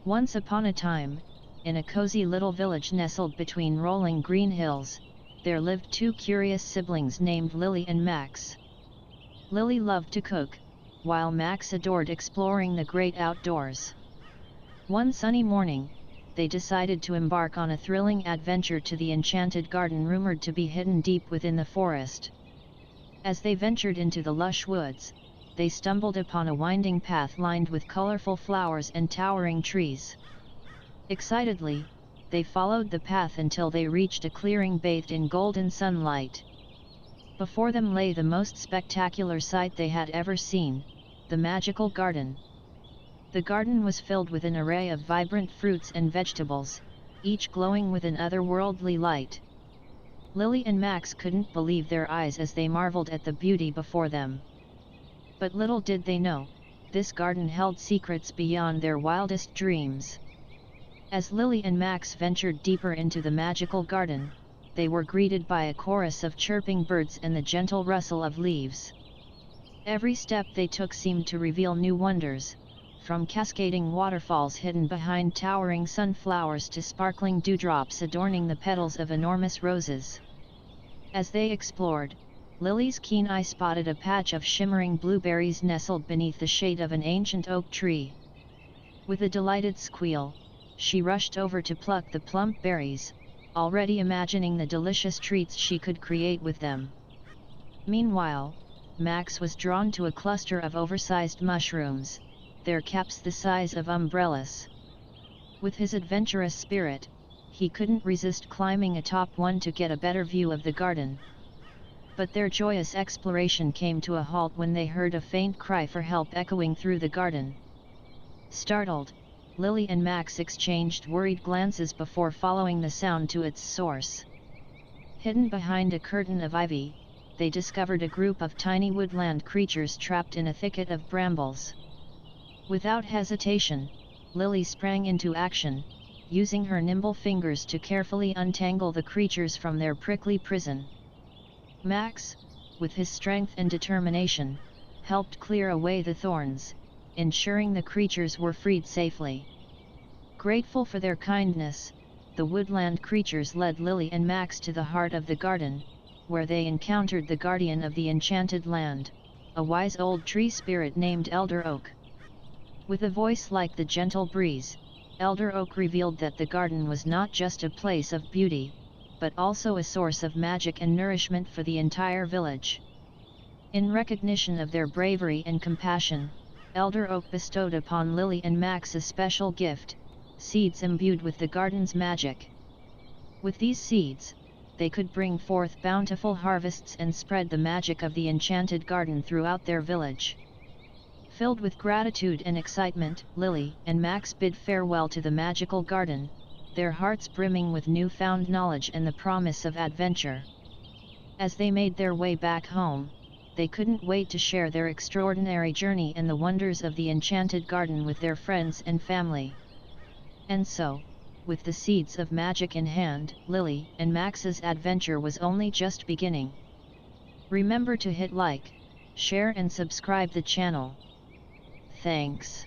Once upon a time, in a cozy little village nestled between rolling green hills, there lived two curious siblings named Lily and Max. Lily loved to cook, while Max adored exploring the great outdoors. One sunny morning, they decided to embark on a thrilling adventure to the enchanted garden rumored to be hidden deep within the forest. As they ventured into the lush woods, they stumbled upon a winding path lined with colorful flowers and towering trees. Excitedly, they followed the path until they reached a clearing bathed in golden sunlight. Before them lay the most spectacular sight they had ever seen, the magical garden. The garden was filled with an array of vibrant fruits and vegetables, each glowing with an otherworldly light. Lily and Max couldn't believe their eyes as they marveled at the beauty before them. But little did they know, this garden held secrets beyond their wildest dreams. As Lily and Max ventured deeper into the magical garden, they were greeted by a chorus of chirping birds and the gentle rustle of leaves. Every step they took seemed to reveal new wonders, from cascading waterfalls hidden behind towering sunflowers to sparkling dewdrops adorning the petals of enormous roses. As they explored, Lily's keen eye spotted a patch of shimmering blueberries nestled beneath the shade of an ancient oak tree. With a delighted squeal, she rushed over to pluck the plump berries, already imagining the delicious treats she could create with them. Meanwhile, Max was drawn to a cluster of oversized mushrooms, their caps the size of umbrellas. With his adventurous spirit, he couldn't resist climbing atop one to get a better view of the garden. But their joyous exploration came to a halt when they heard a faint cry for help echoing through the garden. Startled, Lily and Max exchanged worried glances before following the sound to its source. Hidden behind a curtain of ivy, they discovered a group of tiny woodland creatures trapped in a thicket of brambles. Without hesitation, Lily sprang into action, using her nimble fingers to carefully untangle the creatures from their prickly prison. Max, with his strength and determination, helped clear away the thorns, ensuring the creatures were freed safely. Grateful for their kindness, the woodland creatures led Lily and Max to the heart of the garden, where they encountered the guardian of the enchanted land, a wise old tree spirit named Elder Oak. With a voice like the gentle breeze, Elder Oak revealed that the garden was not just a place of beauty, but also a source of magic and nourishment for the entire village. In recognition of their bravery and compassion, Elder Oak bestowed upon Lily and Max a special gift, seeds imbued with the garden's magic. With these seeds, they could bring forth bountiful harvests and spread the magic of the enchanted garden throughout their village. Filled with gratitude and excitement, Lily and Max bid farewell to the magical garden, their hearts brimming with newfound knowledge and the promise of adventure. As they made their way back home, they couldn't wait to share their extraordinary journey and the wonders of the enchanted garden with their friends and family. And so, with the seeds of magic in hand, Lily and Max's adventure was only just beginning. Remember to hit like, share and subscribe the channel. Thanks.